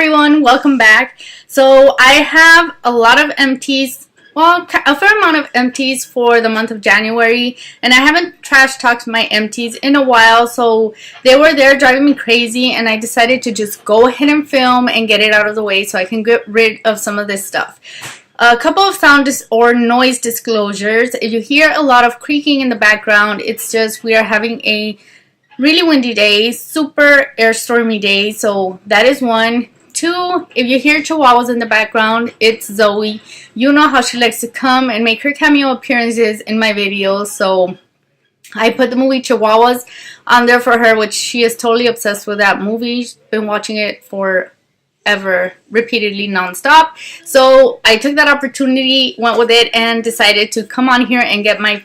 everyone, welcome back. So I have a lot of empties, well, a fair amount of empties for the month of January, and I haven't trash talked my empties in a while, so they were there driving me crazy, and I decided to just go ahead and film and get it out of the way so I can get rid of some of this stuff. A couple of sound or noise disclosures. If you hear a lot of creaking in the background, it's just we are having a really windy day, super air stormy day, so that is one. Two, if you hear chihuahuas in the background, it's Zoe. You know how she likes to come and make her cameo appearances in my videos, so I put the movie Chihuahuas on there for her, which she is totally obsessed with that movie. She's been watching it forever, repeatedly, non-stop. So I took that opportunity, went with it, and decided to come on here and get my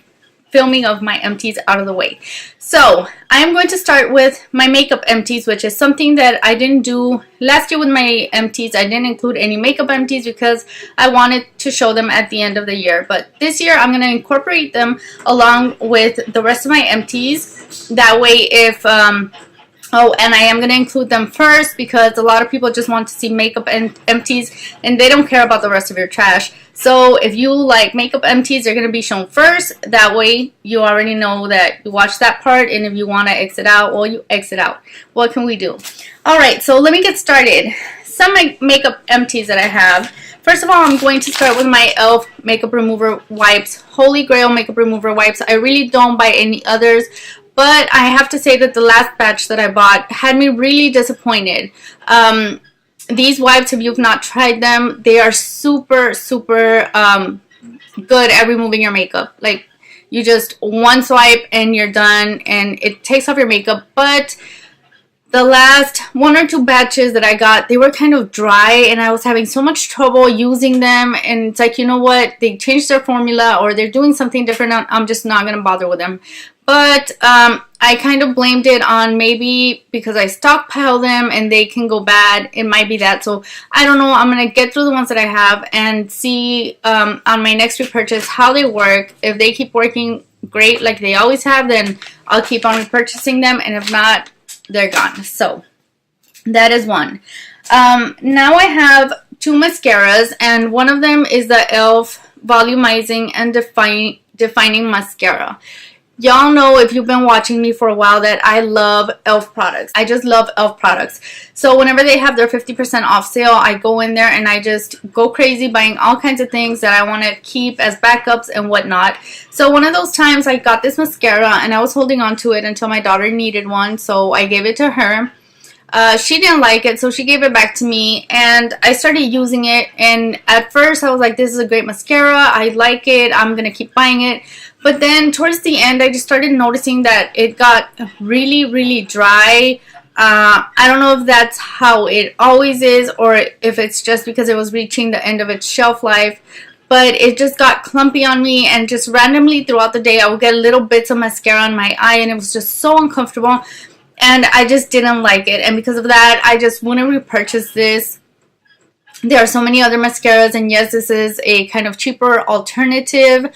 filming of my empties out of the way. So I'm going to start with my makeup empties, which is something that I didn't do last year with my empties. I didn't include any makeup empties because I wanted to show them at the end of the year, but this year I'm going to incorporate them along with the rest of my empties. That way, if oh, and I am going to include them first because a lot of people just want to see makeup and empties and they don't care about the rest of your trash. So if you like makeup empties, they're going to be shown first. That way you already know that you watched that part, and if you want to exit out, well, you exit out. What can we do? Alright, so let me get started. Some makeup empties that I have. First of all, I'm going to start with my e.l.f. makeup remover wipes. Holy Grail makeup remover wipes. I really don't buy any others, but I have to say that the last batch that I bought had me really disappointed. These wipes, if you've not tried them, they are super good at removing your makeup. Like, you just one swipe and you're done, and it takes off your makeup. But the last one or two batches that I got, they were kind of dry, and I was having so much trouble using them. And it's like, you know what? They changed their formula, or they're doing something different. I'm just not going to bother with them. But I kind of blamed it on maybe because I stockpile them and they can go bad. It might be that. So I don't know. I'm going to get through the ones that I have and see on my next repurchase how they work. If they keep working great like they always have, then I'll keep on repurchasing them. And if not, they're gone. So that is one. Now I have two mascaras, and one of them is the e.l.f. Volumizing and Defining Mascara. Y'all know, if you've been watching me for a while, that I love e.l.f. products. I just love e.l.f. products. So whenever they have their 50% off sale, I go in there and I just go crazy buying all kinds of things that I want to keep as backups and whatnot. So one of those times I got this mascara and I was holding on to it until my daughter needed one, so I gave it to her. She didn't like it, so she gave it back to me, and I started using it. And at first I was like, this is a great mascara, I like it, I'm gonna keep buying it. But then towards the end, I just started noticing that it got really dry. I don't know if that's how it always is, or if it's just because it was reaching the end of its shelf life. But it just got clumpy on me, and just randomly throughout the day I would get little bits of mascara on my eye, and it was just so uncomfortable. And I just didn't like it, and because of that, I just want to repurchase this. There are so many other mascaras, and yes, this is a kind of cheaper alternative,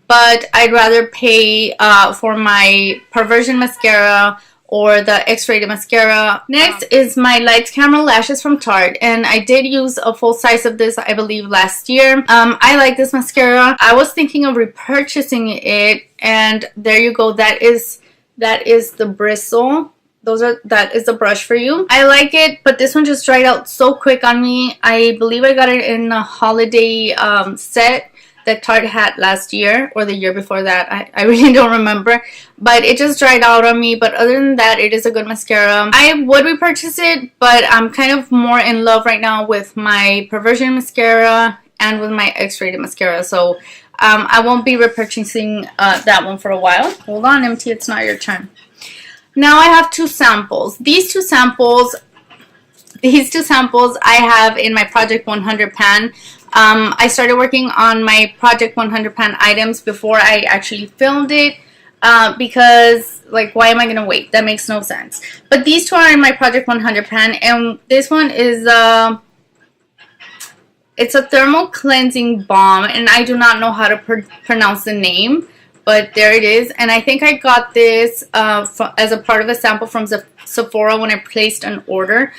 but I'd rather pay for my Perversion mascara or the X-rated mascara. Next is my Lights Camera Lashes from Tarte, and I did use a full size of this, I believe, last year. I like this mascara. I was thinking of repurchasing it, and there you go. That is the bristle. That is the brush for you. I like it, but this one just dried out so quick on me. I believe I got it in a holiday set that Tarte had last year or the year before that. I really don't remember, but it just dried out on me. But other than that, it is a good mascara. I would repurchase it, but I'm kind of more in love right now with my Perversion mascara and with my X-rated mascara, so I won't be repurchasing that one for a while. Hold on, MT, it's not your turn. Now I have two samples. These two samples I have in my Project 100 pan. I started working on my Project 100 pan items before I actually filmed it because, like, why am I going to wait? That makes no sense. But these two are in my Project 100 pan, and this one is it's a thermal cleansing balm, and I do not know how to pronounce the name. But there it is, and I think I got this as a part of a sample from Sephora when I placed an order.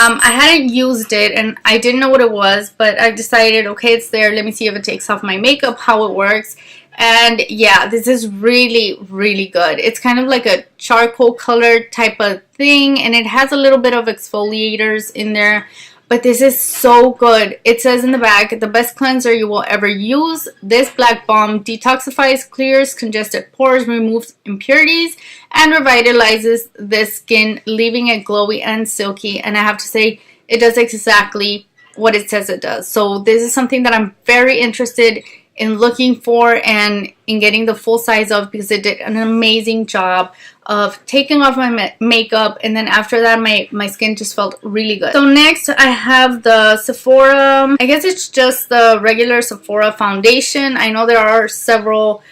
I hadn't used it and I didn't know what it was, but I decided, okay, it's there. Let me see if it takes off my makeup, how it works. And yeah, this is really, really good. It's kind of like a charcoal color type of thing, and it has a little bit of exfoliators in there. But this is so good. It says in the back, the best cleanser you will ever use. This black balm detoxifies, clears congested pores, removes impurities, and revitalizes the skin, leaving it glowy and silky. And I have to say, it does exactly what it says it does. So this is something that I'm very interested in looking for and in getting the full size of, because it did an amazing job of taking off my makeup, and then after that my skin just felt really good. So next I have the Sephora, I guess it's just the regular Sephora foundation. I know there are several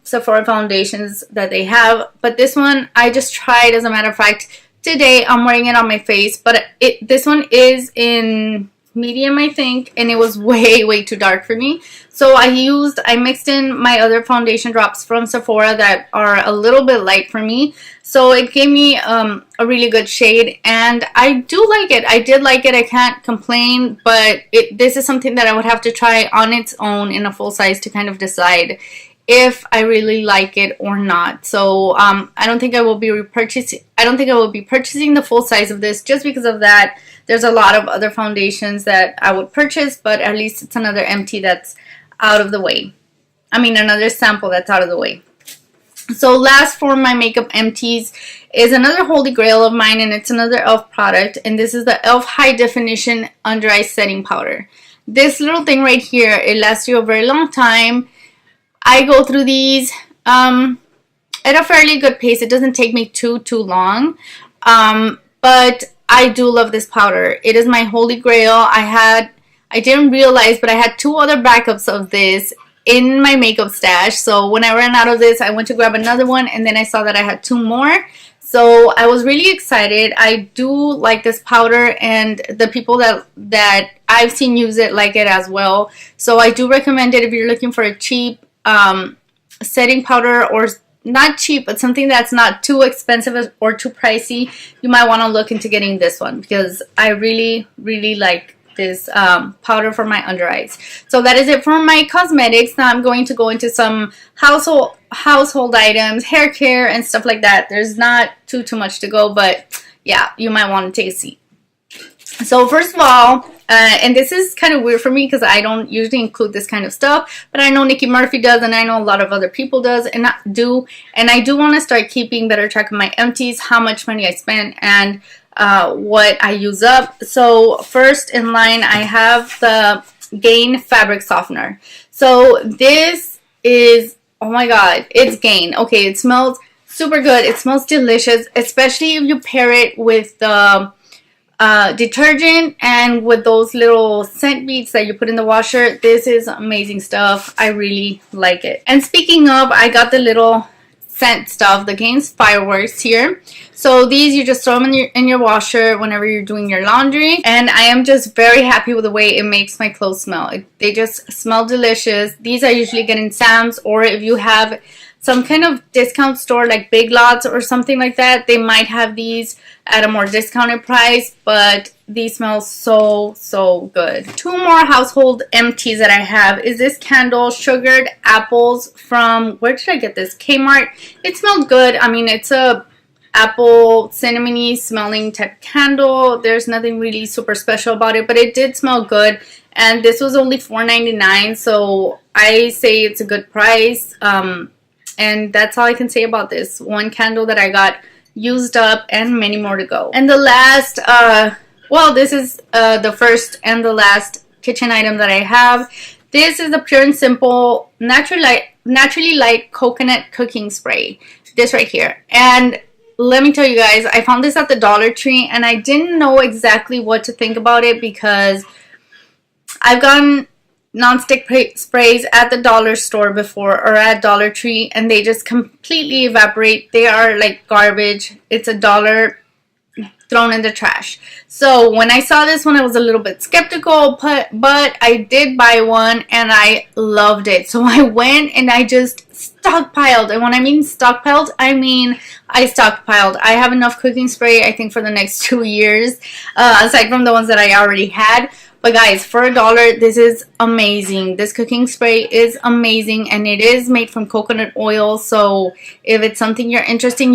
Sephora foundations that they have, but this one I just tried. As a matter of fact, today I'm wearing it on my face, but this one is in medium, I think, and it was way too dark for me. So I mixed in my other foundation drops from Sephora that are a little bit light for me, so it gave me a really good shade, and I do like it. I did like it. I can't complain, but this is something that I would have to try on its own in a full size to kind of decide if I really like it or not. So I don't think I will be repurchasing. I don't think I will be purchasing the full size of this just because of that. There's a lot of other foundations that I would purchase, but at least it's another empty that's out of the way. I mean, another sample that's out of the way. So last for my makeup empties is another holy grail of mine, and it's another e.l.f. product, and this is the e.l.f. High Definition Under Eye Setting Powder. This little thing right here, it lasts you a very long time. I go through these at a fairly good pace. It doesn't take me too long, but I do love this powder. It is my holy grail. I didn't realize, but I had 2 other backups of this in my makeup stash. So when I ran out of this, I went to grab another one, and then I saw that I had 2 more. So I was really excited. I do like this powder, and the people that I've seen use it like it as well. So I do recommend it if you're looking for a cheap setting powder, or not cheap, but something that's not too expensive or too pricey. You might want to look into getting this one, because I really like this powder for my under eyes. So that is it for my cosmetics. Now I'm going to go into some household items, hair care, and stuff like that. There's not too much to go, but yeah, you might want to take a seat. So first of all, and this is kind of weird for me because I don't usually include this kind of stuff, but I know Nikki Murphy does, and I know a lot of other people does, and I do want to start keeping better track of my empties, how much money I spend, and what I use up. So first in line, I have the Gain Fabric Softener. So this is, oh my god, it's Gain. Okay, it smells super good. It smells delicious, especially if you pair it with the detergent and with those little scent beads that you put in the washer. This is amazing stuff. I really like it. And speaking of, I got the little scent stuff, the Gain's Fireworks here. So these, you just throw them in your washer whenever you're doing your laundry, and I am just very happy with the way it makes my clothes smell. They just smell delicious. These I usually get in Sam's, or if you have some kind of discount store like Big Lots or something like that, they might have these at a more discounted price, but these smell so good. 2 more household empties that I have is this candle, Sugared Apples, from, where did I get this? Kmart. It smelled good. I mean, it's a apple cinnamony smelling type candle. There's nothing really super special about it, but it did smell good, and this was only $4.99, so I say it's a good price. And that's all I can say about this one candle that I got used up, and many more to go. And the last, well, this is the first and the last kitchen item that I have. This is the Pure and Simple Naturally Light Coconut Cooking Spray. This right here. And let me tell you guys, I found this at the Dollar Tree, and I didn't know exactly what to think about it, because I've gotten non-stick sprays at the dollar store before, or at Dollar Tree, and they just completely evaporate. They are like garbage. It's $1 thrown in the trash. So when I saw this one, I was a little bit skeptical, but I did buy one and I loved it. So I went and I just stockpiled. And when I mean stockpiled, I mean I stockpiled. I have enough cooking spray, I think, for the next 2 years, aside from the ones that I already had. But guys, for $1, this is amazing. This cooking spray is amazing, and it is made from coconut oil. So if it's something you're interested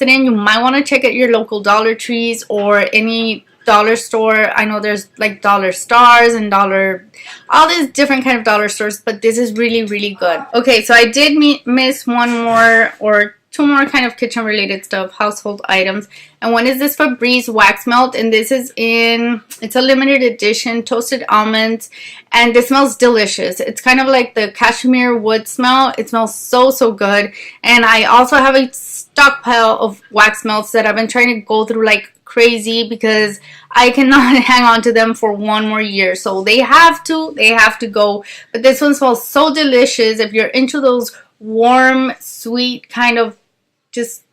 in, you might want to check out your local Dollar Trees or any dollar store. I know there's like Dollar Stars and all these different kind of dollar stores, but this is really, really good. Okay, so I did miss one more or two more kind of kitchen related stuff, household items. And one is this Febreze wax melt, and this is it's a limited edition toasted almonds, and this smells delicious. It's kind of like the cashmere wood smell. It smells so good. And I also have a stockpile of wax melts that I've been trying to go through like crazy because I cannot hang on to them for one more year. So they have to go. But this one smells so delicious. If you're into those warm, sweet kind of just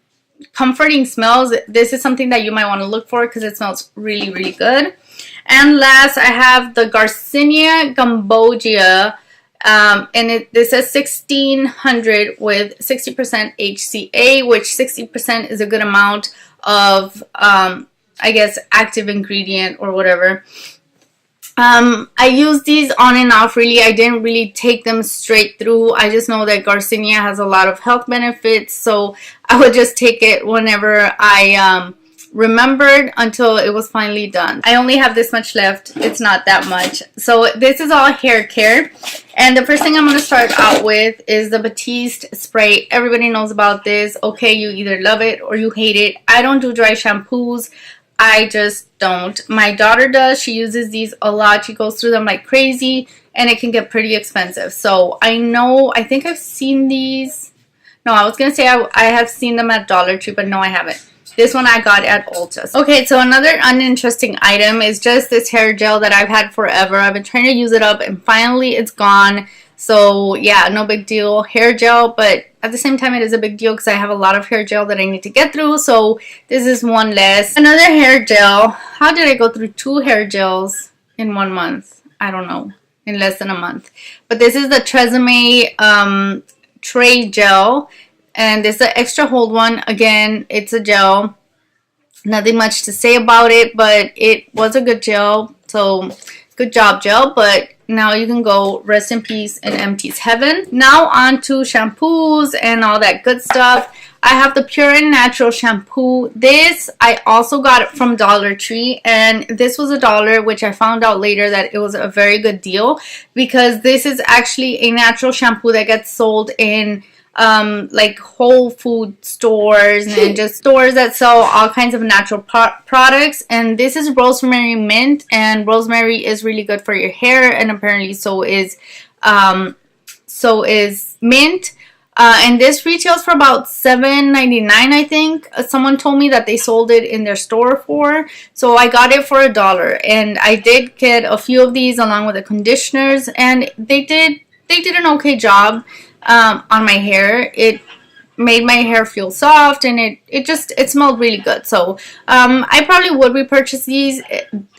comforting smells, this is something that you might want to look for because it smells really, really good. And last, I have the Garcinia Gambogia, and this is 1600 with 60% HCA, which 60% is a good amount of, I guess, active ingredient or whatever. I use these on and off really. I didn't really take them straight through. I just know that Garcinia has a lot of health benefits, so I would just take it whenever I remembered until it was finally done. I only have this much left. It's not that much. So this is all hair care. And the first thing I'm going to start out with is the Batiste spray. Everybody knows about this. Okay, you either love it or you hate it. I don't do dry shampoos. I just don't. My daughter does. She uses these a lot. She goes through them like crazy, and it can get pretty expensive. So I think I've seen these. No, I was going to say I have seen them at Dollar Tree, but no, I haven't. This one I got at Ulta. Okay, so another uninteresting item is just this hair gel that I've had forever. I've been trying to use it up, and finally it's gone. So yeah, no big deal. Hair gel, but at the same time it is a big deal because I have a lot of hair gel that I need to get through. So this is one less. Another hair gel. How did I go through 2 hair gels in 1 month? I don't know. In less than a month. But this is the Tresemme Tray Gel. And this is the extra hold one. Again, it's a gel. Nothing much to say about it, but it was a good gel. So good job, gel. But now you can go rest in peace in empty's heaven. Now on to shampoos and all that good stuff. I have the Pure and Natural shampoo. This I also got it from Dollar Tree, and this was $1, which I found out later that it was a very good deal because this is actually a natural shampoo that gets sold in like Whole Food stores and just stores that sell all kinds of natural products. And this is rosemary mint, and rosemary is really good for your hair, and apparently so is mint. And this retails for about $7.99, I think. Someone told me that they sold it in their store for. So I got it for $1, and I did get a few of these along with the conditioners, and they did an okay job on my hair. It made my hair feel soft, and it smelled really good. So I probably would repurchase these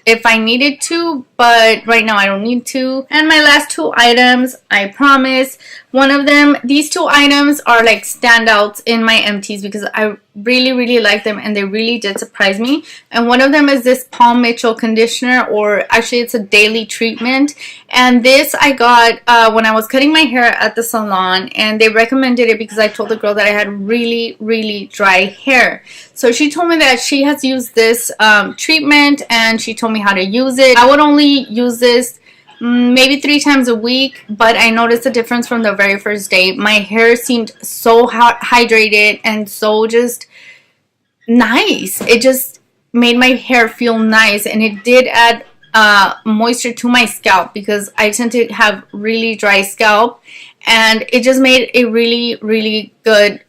if I needed to, but right now I don't need to. And my last 2 items, I promise. One of them, these 2 items are like standouts in my empties because I really like them, and they really did surprise me. And one of them is this Paul Mitchell conditioner, or actually it's a daily treatment. And this I got when I was cutting my hair at the salon, and they recommended it because I told the girl that I had really dry hair. So she told me that she has used this treatment, and she told me how to use it. I would only use this maybe 3 times a week, but I noticed a difference from the very first day. My hair seemed so hydrated and so just nice. It just made my hair feel nice, and it did add moisture to my scalp because I tend to have really dry scalp, and it just made a really good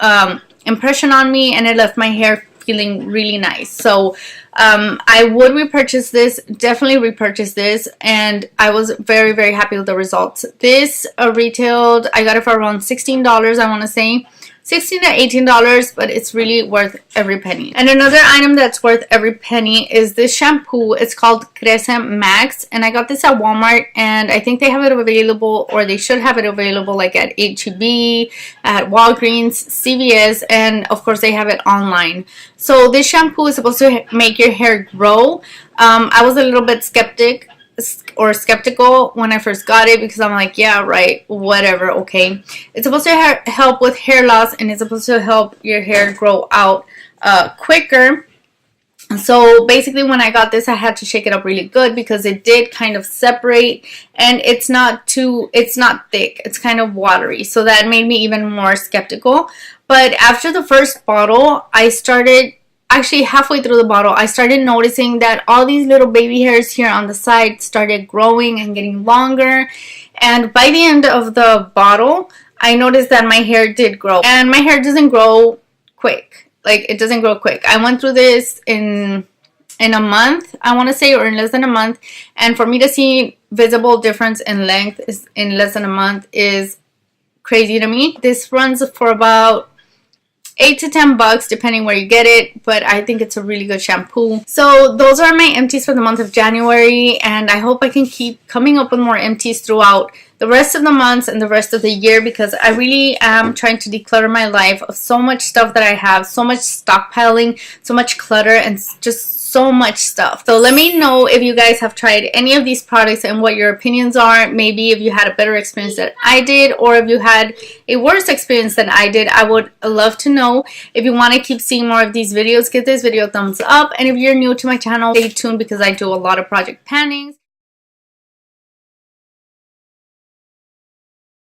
impression on me, and it left my hair feeling really nice. So I would repurchase this, definitely repurchase this, and I was very happy with the results. This retailed, I got it for around $16, I want to say $16 to $18, but it's really worth every penny. And another item that's worth every penny is this shampoo. It's called Crece Max, and I got this at Walmart, and I think they have it available, or they should have it available, like at H-E-B, at Walgreens, CVS, and of course they have it online. So this shampoo is supposed to make your hair grow. I was a little bit skeptical when I first got it, because I'm like, yeah, right, whatever, okay. It's supposed to help with hair loss, and it's supposed to help your hair grow out quicker. So basically when I got this, I had to shake it up really good because it did kind of separate, and it's not thick, it's kind of watery, so that made me even more skeptical. But after the first bottle, actually halfway through the bottle, I started noticing that all these little baby hairs here on the side started growing and getting longer. And by the end of the bottle, I noticed that my hair did grow. And my hair doesn't grow quick. Like, it doesn't grow quick. I went through this in a month, I want to say, or in less than a month. And for me to see visible difference in length in less than a month is crazy to me. This runs for about $8 to $10 depending where you get it, but I think it's a really good shampoo. So those are my empties for the month of January, and I hope I can keep coming up with more empties throughout the rest of the months and the rest of the year, because I really am trying to declutter my life of so much stuff that I have, so much stockpiling, so much clutter, and just so much stuff. So let me know if you guys have tried any of these products and what your opinions are. Maybe if you had a better experience than I did, or if you had a worse experience than I did. I would love to know. If you want to keep seeing more of these videos, give this video a thumbs up, and if you're new to my channel, stay tuned because I do a lot of project plannings.